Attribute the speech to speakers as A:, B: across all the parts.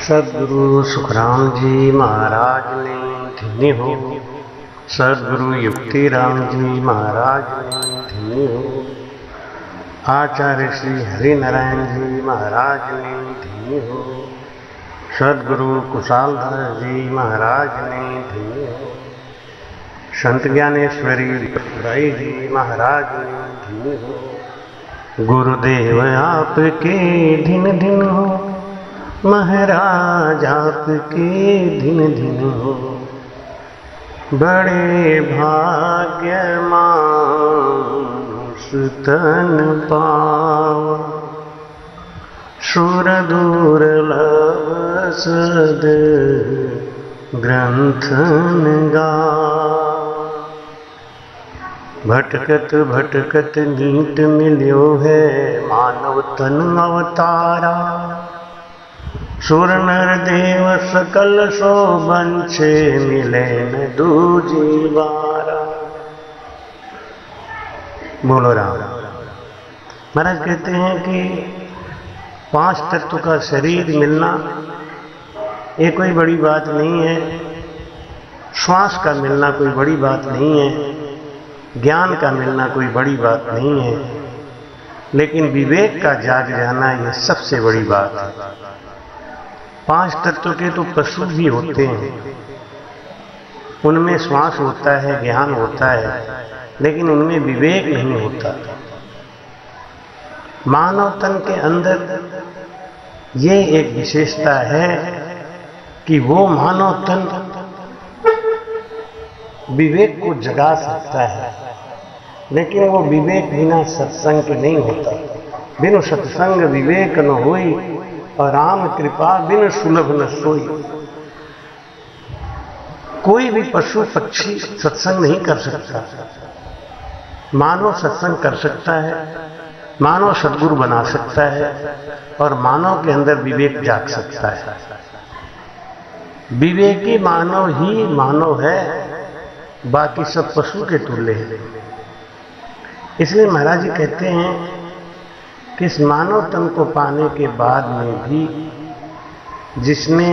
A: सदगुरु सुखराम जी महाराज ने धन्य हो। सदगुरु युक्तिराम जी महाराज ने धन्य हो। आचार्य श्री हरिनारायण जी महाराज ने धन्य हो। सदगुरु कुशालधर जी महाराज ने धन्य हो। संत ज्ञानेश्वरी भाई जी महाराज ने धन्य हो। गुरुदेव आपके दिन दिन हो, महाराज आपके दिन दिन हो। बड़े भाग्यमान तन पावा, सुर दुर्लभ सद ग्रंथन गा। भटकत भटकत नीट मिल्यो है, मानव तन अवतारा। सुर नर देव सकल सो बंछे, मिले न दूजी बारा। बोलो राम। महाराज कहते हैं कि 5 तत्व का शरीर मिलना ये कोई बड़ी बात नहीं है। श्वास का मिलना कोई बड़ी बात नहीं है। ज्ञान का मिलना कोई बड़ी बात नहीं है। लेकिन विवेक का जाग जाना ये सबसे बड़ी बात है। 5 तत्व के तो पशु भी होते हैं, उनमें श्वास होता है, ज्ञान होता है, लेकिन उनमें विवेक नहीं होता। मानव तन के अंदर ये एक विशेषता है कि वो मानव तन विवेक को जगा सकता है, लेकिन वो विवेक बिना सत्संग के नहीं होता। बिनु सत्संग विवेक न होई, और राम कृपा बिन सुलभ न सोई। कोई भी पशु पक्षी सत्संग नहीं कर सकता। मानव सत्संग कर सकता है, मानव सद्गुरु बना सकता है, और मानव के अंदर विवेक जाग सकता है। विवेकी मानव ही मानव है, बाकी सब पशु के तुल्य है। इसलिए महाराज जी कहते हैं कि इस मानव तन को पाने के बाद में भी जिसने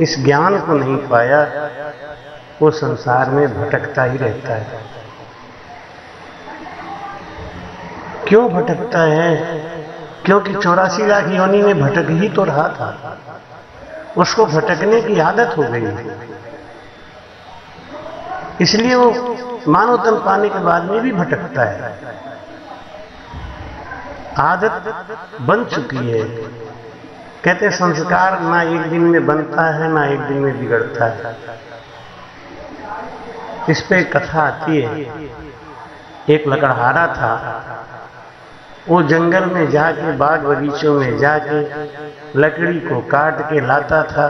A: इस ज्ञान को नहीं पाया, वो संसार में भटकता ही रहता है। क्यों भटकता है? क्योंकि 84 लाख योनि में भटक ही तो रहा था। उसको भटकने की आदत हो गई, इसलिए वो मानव तन पाने के बाद में भी भटकता है। आदत बन चुकी है। कहते संस्कार ना एक दिन में बनता है, ना एक दिन में बिगड़ता है। इस पे कथा आती है। एक लकड़हारा था, वो जंगल में जाके, बाग बगीचों में जाके लकड़ी को काट के लाता था।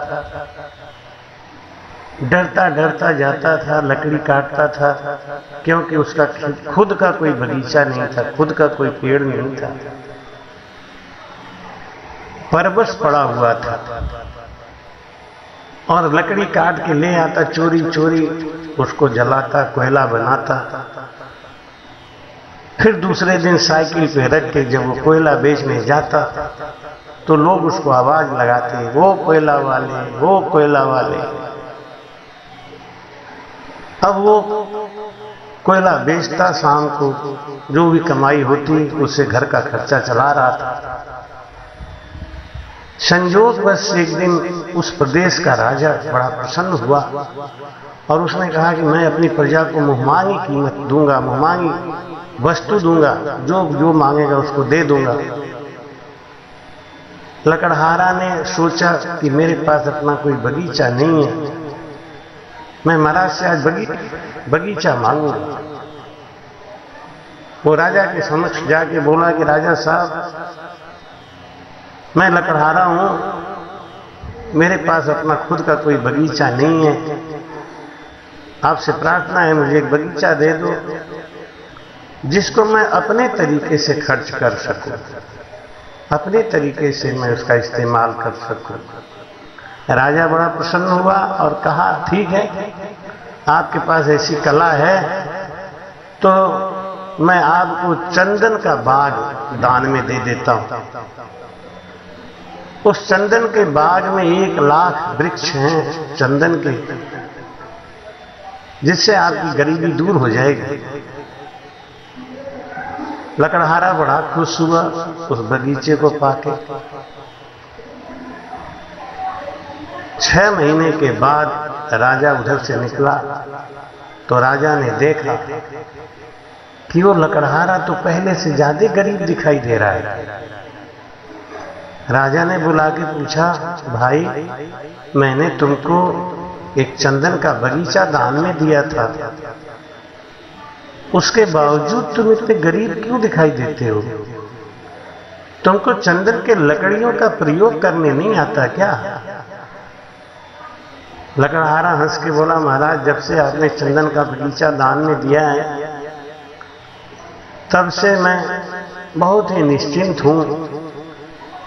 A: डरता डरता जाता था, लकड़ी काटता था, क्योंकि उसका खुद का कोई बगीचा नहीं था, खुद का कोई पेड़ नहीं था। परबस पड़ा हुआ था, और लकड़ी काट के ले आता, चोरी चोरी उसको जलाता, कोयला बनाता। फिर दूसरे दिन साइकिल पे रख के जब वो कोयला बेचने जाता, तो लोग उसको आवाज लगाते, वो कोयला वाले, वो कोयला वाले। अब वो कोयला बेचता, शाम को जो भी कमाई होती उससे घर का खर्चा चला रहा था। संजोग बस एक दिन उस प्रदेश का राजा बड़ा प्रसन्न हुआ, और उसने कहा कि मैं अपनी प्रजा को मुहमांगी कीमत दूंगा, मुहमांगी वस्तु दूंगा, जो जो मांगेगा उसको दे दूंगा। लकड़हारा ने सोचा कि मेरे पास अपना कोई बगीचा नहीं है, मैं महाराज से आज बगीचा मांगूंगा। वो राजा के समक्ष जाके बोला कि राजा साहब, मैं लकड़हारा हूं, मेरे पास अपना खुद का कोई बगीचा नहीं है, आपसे प्रार्थना है मुझे एक बगीचा दे दो, जिसको मैं अपने तरीके से खर्च कर सकूं, अपने तरीके से मैं उसका इस्तेमाल कर सकूं। राजा बड़ा प्रसन्न हुआ और कहा ठीक है, आपके पास ऐसी कला है तो मैं आपको चंदन का बाग दान में दे देता हूं। उस चंदन के बाग में 1,00,000 वृक्ष हैं चंदन के, जिससे आपकी गरीबी दूर हो जाएगी। लकड़हारा बड़ा खुश हुआ उस बगीचे को पाके। 6 महीने के बाद राजा उधर से निकला तो राजा ने देखा कि वो लकड़हारा तो पहले से ज्यादा गरीब दिखाई दे रहा है। राजा ने बुला के पूछा, भाई मैंने तुमको एक चंदन का बगीचा दान में दिया था, उसके बावजूद तुम इतने गरीब क्यों दिखाई देते हो? तुमको चंदन के लकड़ियों का प्रयोग करने नहीं आता क्या? लकड़हारा हंस के बोला, महाराज जब से आपने चंदन का बगीचा दान में दिया है तब से मैं बहुत ही निश्चिंत हूं,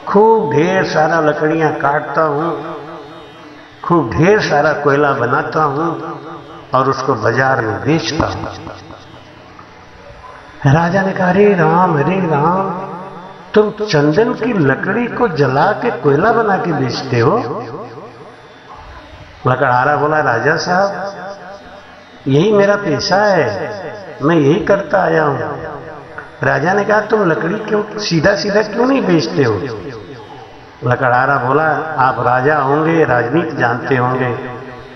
A: खूब ढेर सारा लकड़ियां काटता हूं, खूब ढेर सारा कोयला बनाता हूं और उसको बाजार में बेचता हूं। राजा ने कहा, हरे राम तुम चंदन की लकड़ी को जला के कोयला बना के बेचते हो? लकड़हारा बोला, राजा साहब यही मेरा पेशा है, मैं यही करता आया हूं। राजा ने कहा, तुम लकड़ी क्यों सीधा सीधा क्यों नहीं बेचते हो? लकड़हारा बोला, आप राजा होंगे, राजनीति जानते होंगे,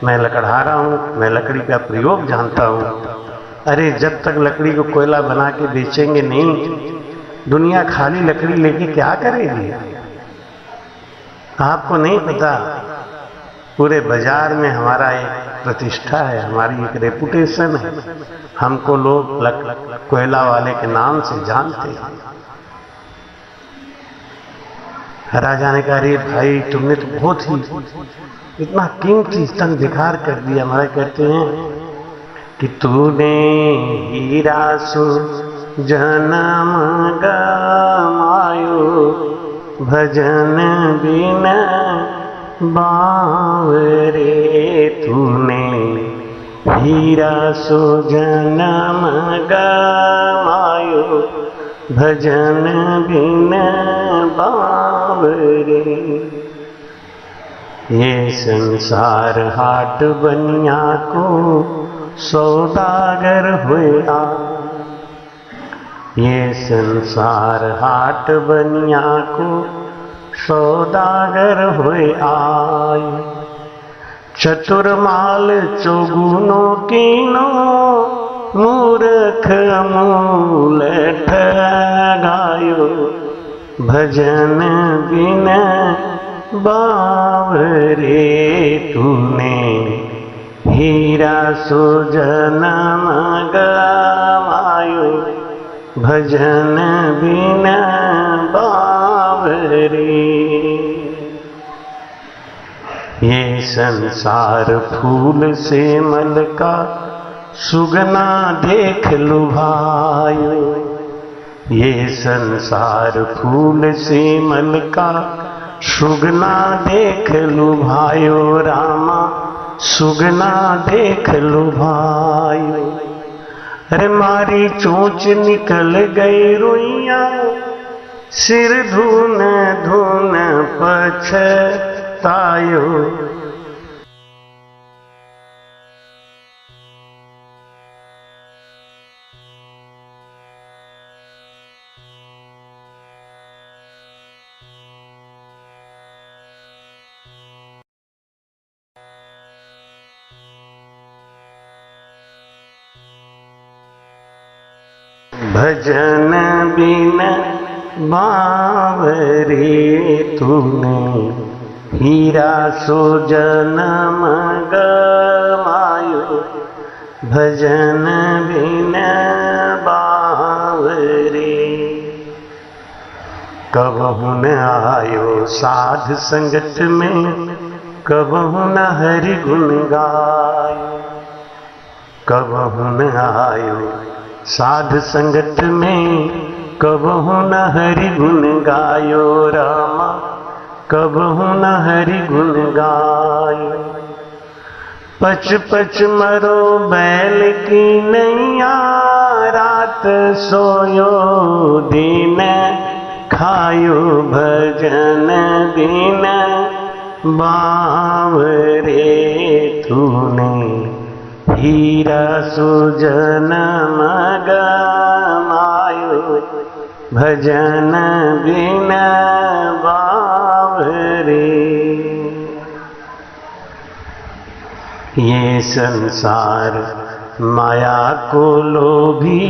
A: मैं लकड़हारा हूं, मैं लकड़ी का प्रयोग जानता हूं। अरे जब तक लकड़ी को कोयला बना के बेचेंगे नहीं, दुनिया खाली लकड़ी लेके क्या करेगी? आपको नहीं पता, पूरे बाजार में हमारा एक प्रतिष्ठा है, हमारी एक रेपुटेशन है, हमको लोग कोयला वाले के नाम से जानते हैं। राजा ने कहा, अरे भाई तुमने तो बहुत ही इतना कीमती स्तन बेकार कर दिया। हमारे कहते हैं कि तूने हीरा सु जन्म गमायो, भजन बिन बावरे। तूने हीरा सु जन्म गमायो, भजन बिन बावरे। ये संसार हाट बनिया को सौदागर हुआ, ये संसार हाट बनिया को सौदागर हुए आय। चतुर माल चौगुनो कीनो, मूर्ख मूल ठगायो। भजन बिन बावरे। तूने हीरा सो जन्म गवायो, भजन बिन बावरे। ये संसार फूल से मल का, सुगना देख लुभायो। ये संसार फूल से मल का, सुगना देख लुभायो। रामा सुगना देख लुभायो। अरे मारी चोंच निकल गई रोइया, सिर धुन धुन पछतायो। भजन बिन बावरे। तूने हीरा सो जन्म गवायो, भजन बिन बावरे। कबहु न आयो साध संगत में, कबहु न हरि गुण गायो। कबहु न आयो साध संगत में, कबहु न हरि गुण गायो। रामा कबहु न हरि गुण गायो। पच पच मरो बैल की नैया, रात सोयो दिन आयो भजन बिन बावरे तूने हीरा सुजन मगमायो भजन बिन बावरे। ये संसार माया को लोभी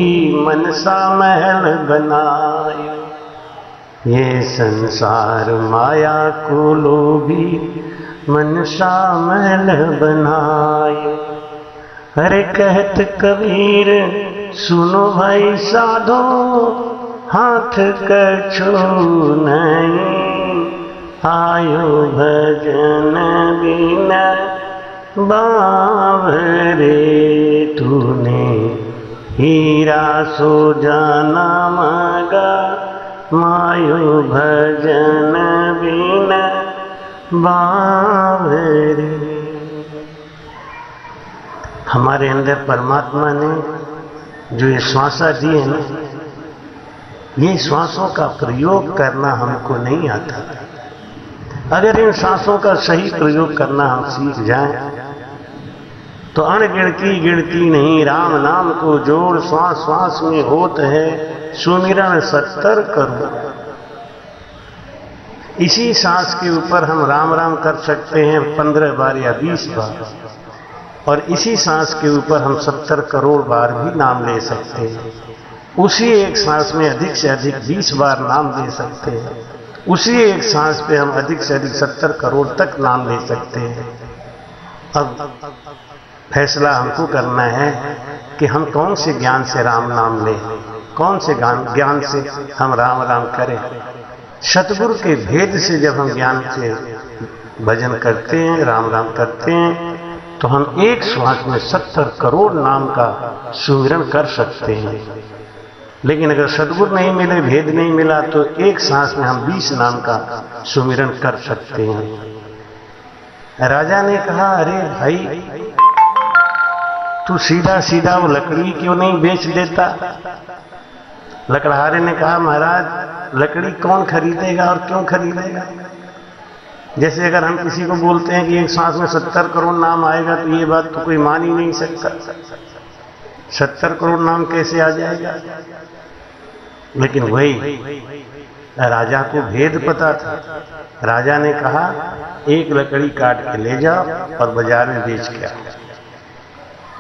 A: मनसा महल बनायो। ये संसार माया को लोभी मनसा महल बनायो। अरे कहत कबीर सुनो भाई साधो हाथ कछु नहीं आयो भजन बिना बावरे तूने हीरा सो जाना मगा मायो भजन बिना बावरे। हमारे अंदर परमात्मा ने जो ये श्वासा दिए ना, ये श्वासों का प्रयोग करना हमको नहीं आता। अगर इन श्वासों का सही प्रयोग करना हम सीख जाएं तो अणगिणती गिनती नहीं राम नाम को जोड़ श्वास श्वास में होत है सुमिरन 70 करोड़। इसी सांस के ऊपर हम राम राम कर सकते हैं 15 बार या 20 बार, और इसी सांस के ऊपर हम 70 करोड़ बार भी नाम ले सकते हैं। उसी एक सांस में अधिक से अधिक 20 बार नाम ले सकते हैं। उसी एक सांस पे हम अधिक से अधिक 70 करोड़ तक नाम ले सकते हैं। अब फैसला हमको करना है कि हम कौन से ज्ञान से राम नाम लें, कौन से ज्ञान से हम राम राम करें। सतगुरु के भेद से जब हम ज्ञान से भजन करते हैं, राम राम करते हैं, तो हम एक श्वास में 70 करोड़ नाम का सुमिरन कर सकते हैं। लेकिन अगर सद्गुरु नहीं मिले, भेद नहीं मिला, तो एक सांस में हम 20 नाम का सुमिरन कर सकते हैं। राजा ने कहा, अरे भाई तू सीधा सीधा वो लकड़ी क्यों नहीं बेच देता? लकड़हारे ने कहा, महाराज लकड़ी कौन खरीदेगा और क्यों खरीदेगा? जैसे अगर हम किसी को बोलते हैं कि एक सांस में 70 करोड़ नाम आएगा, तो ये बात तो कोई मान ही नहीं सकता। 70 करोड़ नाम कैसे आ जाएगा? लेकिन वही राजा को भेद पता था। राजा ने कहा, एक लकड़ी काट के ले जाओ और बाजार में बेच के आओ।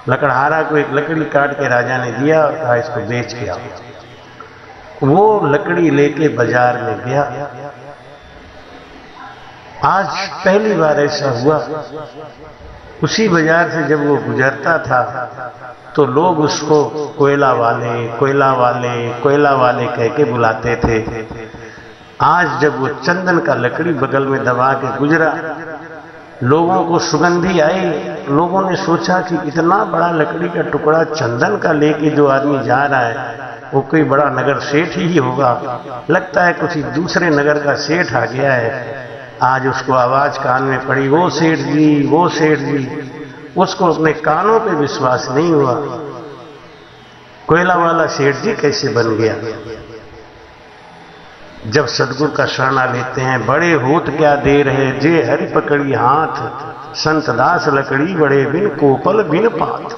A: लकड़हारा को एक लकड़ी काट के राजा ने दिया और कहा, इसको बेच के आओ। वो लकड़ी लेके बाजार में गया। आज पहली बार ऐसा हुआ। उसी बाजार से जब वो गुजरता था तो लोग उसको कोयला वाले कोयला वाले कोयला वाले कह के बुलाते थे। आज जब वो चंदन का लकड़ी बगल में दबा के गुजरा, लोगों को सुगंधी आई। लोगों ने सोचा कि इतना बड़ा लकड़ी का टुकड़ा चंदन का लेके जो आदमी जा रहा है वो कोई बड़ा नगर सेठ ही होगा। लगता है कुछ दूसरे नगर का सेठ आ गया है। आज उसको आवाज कान में पड़ी, वो सेठ जी, वो सेठ जी। उसको अपने कानों पे विश्वास नहीं हुआ। कोयला वाला सेठ जी कैसे बन गया? जब सदगुरु का शरणा लेते हैं, बड़े होत क्या देर है, जे हरि पकड़ी हाथ, संत दास लकड़ी बड़े बिन कोपल बिन पात।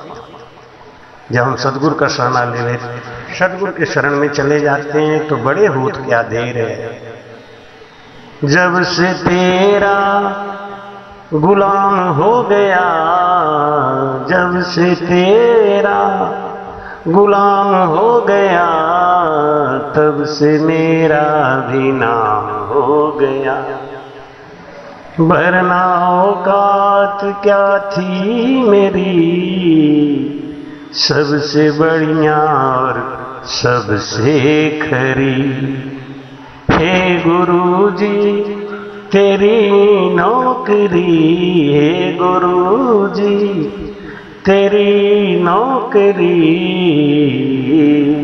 A: जब हम सदगुरु का शरणा ले लेते, सदगुरु के शरण में चले जाते हैं, तो बड़े होत क्या देर है। जब से तेरा गुलाम हो गया, जब से तेरा गुलाम हो गया, तब से मेरा भी नाम हो गया। वरना औकात क्या थी मेरी, सबसे बढ़िया और सबसे खरी। हे गुरुजी तेरी नौकरी, हे गुरुजी तेरी नौकरी,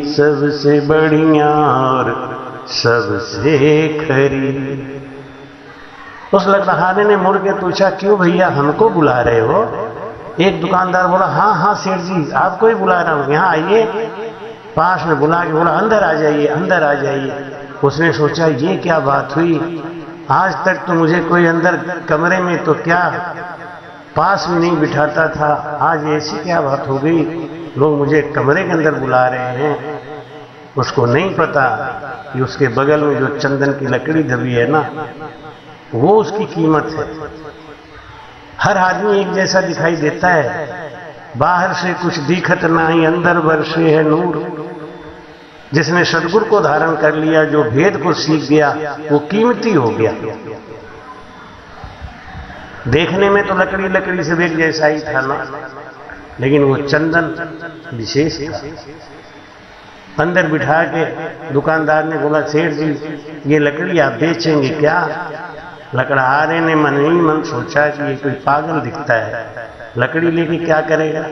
A: सबसे बढ़िया और सबसे खरी। उस लकड़हारे ने मुड़ के पूछा, क्यों भैया हमको बुला रहे हो? एक दुकानदार बोला, हाँ हाँ सेठ जी आपको ही बुला रहा हूँ, यहाँ आइए। पास में बुला के बोला, अंदर आ जाइए, अंदर आ जाइए। उसने सोचा ये क्या बात हुई, आज तक तो मुझे कोई अंदर कमरे में तो क्या पास में नहीं बिठाता था, आज ऐसी क्या बात हो गई, लोग मुझे कमरे के अंदर बुला रहे हैं। उसको नहीं पता कि उसके बगल में जो चंदन की लकड़ी दबी है ना, वो उसकी कीमत है। हर आदमी एक जैसा दिखाई देता है, बाहर से कुछ दिखत नहीं, अंदर बरसे है नूर। जिसने सदगुरु को धारण कर लिया, जो भेद को सीख गया, वो कीमती हो गया। देखने में तो लकड़ी लकड़ी से एक जैसा ही था ना, लेकिन वो चंदन विशेष था। अंदर बिठा के दुकानदार ने बोला, सेठ जी ये लकड़ी आप बेचेंगे क्या? लकड़हारे ने मन ही मन सोचा कि ये कोई पागल दिखता है, लकड़ी लेके क्या करेगा।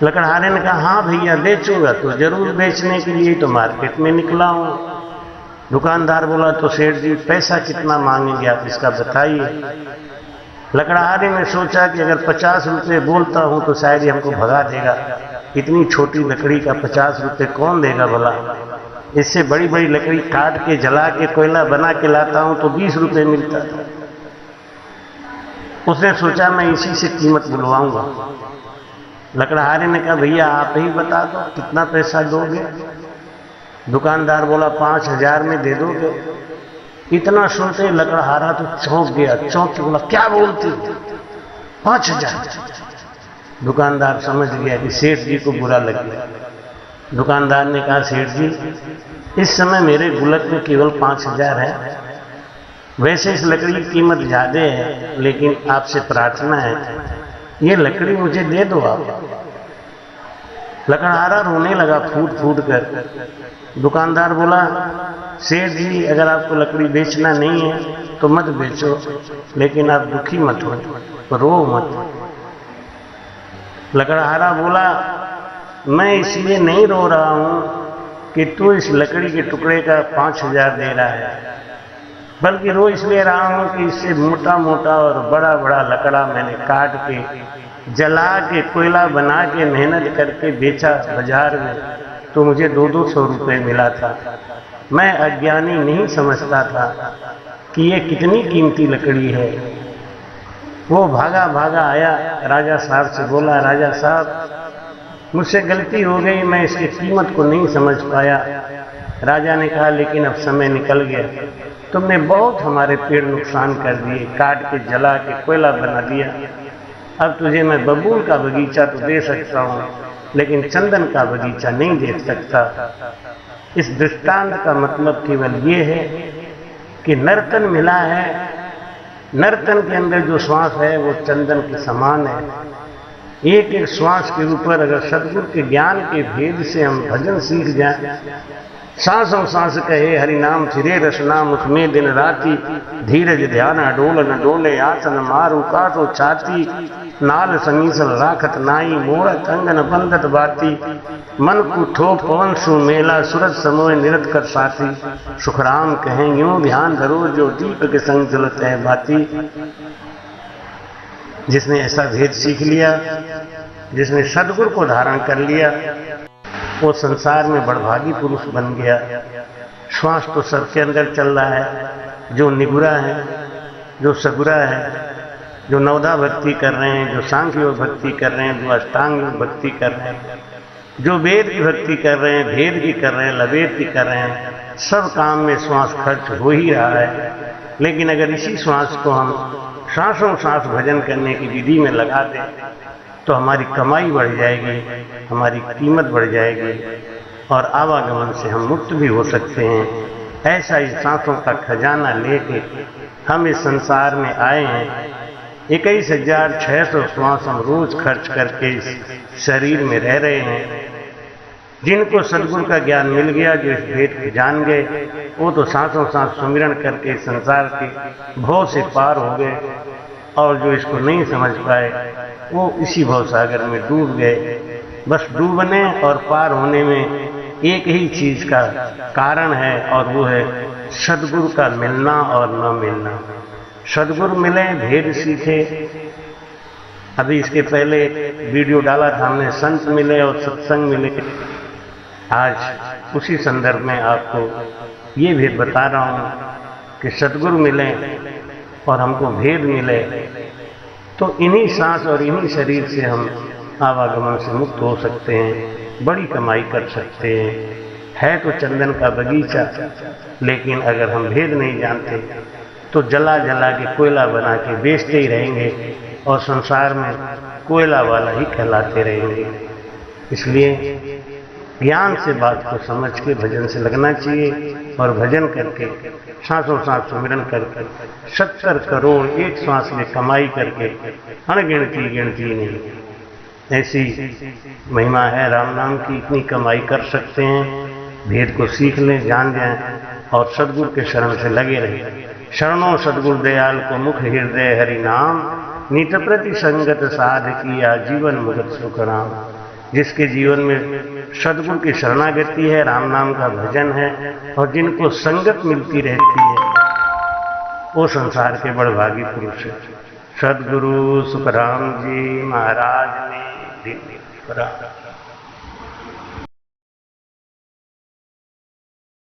A: लकड़हारे ने कहा, हाँ भैया बेचूंगा तो जरूर, बेचने के लिए तो मार्केट में निकला हूं। दुकानदार बोला, तो सेठ जी पैसा कितना मांगेंगे आप, इसका बताइए। लकड़हारे ने सोचा कि अगर 50 रुपये बोलता हूं तो शायद ही हमको भगा देगा, इतनी छोटी लकड़ी का 50 रुपये कौन देगा भला। इससे बड़ी बड़ी लकड़ी काट के जला के कोयला बना के लाता हूं तो 20 रुपये मिलता था। उसने सोचा मैं इसी से कीमत बुलवाऊंगा। लकड़हारे ने कहा, भैया आप ही बता दो कितना पैसा दोगे। दुकानदार बोला, 5000 में दे दोगे। इतना सुनते लकड़हारा तो चौंक गया, चौंक के बोला, क्या बोलती, 5000? दुकानदार समझ गया कि सेठ जी को बुरा लग गया। दुकानदार ने कहा, सेठ जी इस समय मेरे गुल्लक में केवल 5000 है, वैसे इस लकड़ी की कीमत ज्यादा है, लेकिन आपसे प्रार्थना है ये लकड़ी मुझे दे दो आप। लकड़हारा रोने लगा फूट फूट कर। दुकानदार बोला, सेठ जी अगर आपको लकड़ी बेचना नहीं है तो मत बेचो, लेकिन आप दुखी मत हो, रो मत। लकड़हारा बोला, मैं इसलिए नहीं रो रहा हूं कि तू इस लकड़ी के टुकड़े का 5000 दे रहा है, बल्कि रो इसलिए रहा हूं कि इससे मोटा मोटा और बड़ा बड़ा लकड़ा मैंने काट के जला के कोयला बना के मेहनत करके बेचा बाजार में, तो मुझे 200 रुपये मिला था। मैं अज्ञानी नहीं समझता था कि ये कितनी कीमती लकड़ी है। वो भागा भागा आया, राजा साहब से बोला, राजा साहब मुझसे गलती हो गई, मैं इसकी कीमत को नहीं समझ पाया। राजा ने कहा, लेकिन अब समय निकल गया, तुमने बहुत हमारे पेड़ नुकसान कर दिए, काट के जला के कोयला बना दिया। अब तुझे मैं बबूल का बगीचा तो दे सकता हूँ, लेकिन चंदन का बगीचा नहीं दे सकता। इस दृष्टांत का मतलब केवल ये है कि नर्तन मिला है, नर्तन के अंदर जो श्वास है वो चंदन के समान है। एक एक श्वास के ऊपर अगर सदगुरु के ज्ञान के भेद से हम भजन सीख जाएं, सांसों सांस कहे हरि नाम फिरे रसना मुख में दिन राती, धीरज ध्यान डोल न डोले आसन मारू काटो छाती, नाल समीसल राखत नाई मोड़त अंगन बंदत बाती, मन कुठो पवन सु मेला सूरज समोय निरत कर साथी, सुखराम कहें यूं ध्यान धरो जो दीप के संग जलत है बाती। जिसने ऐसा भेद सीख लिया, जिसने सदगुरु को धारण कर लिया, वो संसार में बड़भागी पुरुष बन गया। श्वास तो सबके अंदर चल रहा है, जो निगुरा है, जो सगुरा है, जो नवदा भक्ति कर रहे हैं, जो सांख्य योग भक्ति कर रहे हैं, जो अष्टांग योग भक्ति कर रहे हैं, जो वेद की भक्ति कर रहे हैं, भेद की कर रहे हैं, लवेद की कर रहे हैं, सब काम में श्वास खर्च हो ही रहा है। लेकिन अगर इसी श्वास को हम सांसों सांस भजन करने की विधि में लगा दें तो हमारी कमाई बढ़ जाएगी, हमारी कीमत बढ़ जाएगी और आवागमन से हम मुक्त भी हो सकते हैं। ऐसा ही सांसों का खजाना लेके हम इस संसार में आए हैं। 21,600 श्वास हम रोज खर्च करके इस शरीर में रह रहे हैं। जिनको सदगुरु का ज्ञान मिल गया, जो इस भेद को जान गए, वो तो सांसों सांस सुमिरन करके संसार के भव से पार हो गए, और जो इसको नहीं समझ पाए वो इसी भवसागर में डूब गए। बस डूबने और पार होने में एक ही चीज का कारण है, और वो है सदगुरु का मिलना और न मिलना। सदगुरु मिले, भेद सीखे। अभी इसके पहले वीडियो डाला था हमने, संत मिले और सत्संग मिले। आज उसी संदर्भ में आपको ये भेद बता रहा हूँ कि सद्गुरु मिले और हमको भेद मिले तो इन्हीं सांस और इन्हीं शरीर से हम आवागमन से मुक्त हो सकते हैं, बड़ी कमाई कर सकते हैं। है तो चंदन का बगीचा, लेकिन अगर हम भेद नहीं जानते तो जला जला के कोयला बना के बेचते ही रहेंगे और संसार में कोयला वाला ही कहलाते रहेंगे। इसलिए ज्ञान से बात को समझ के भजन से लगना चाहिए और भजन करके सांसों सांस सुमिरन करके 70 करोड़ एक सांस में कमाई करके अनगिनती गिनती नहीं, ऐसी महिमा है राम नाम की, इतनी कमाई कर सकते हैं। भेद को सीख लें, जान जाएं और सद्गुरु के शरण से लगे रहें। शरणों सद्गुरु दयाल को मुख हृदय हरि नाम, नित प्रति संगत साध किया जीवन मुगत सुख राम। जिसके जीवन में सद्गुरु की शरणागति है, राम नाम का भजन है और जिनको संगत मिलती रहती है, वो संसार के बड़भागी पुरुष है। सद्गुरु सुखराम जी महाराज ने दिन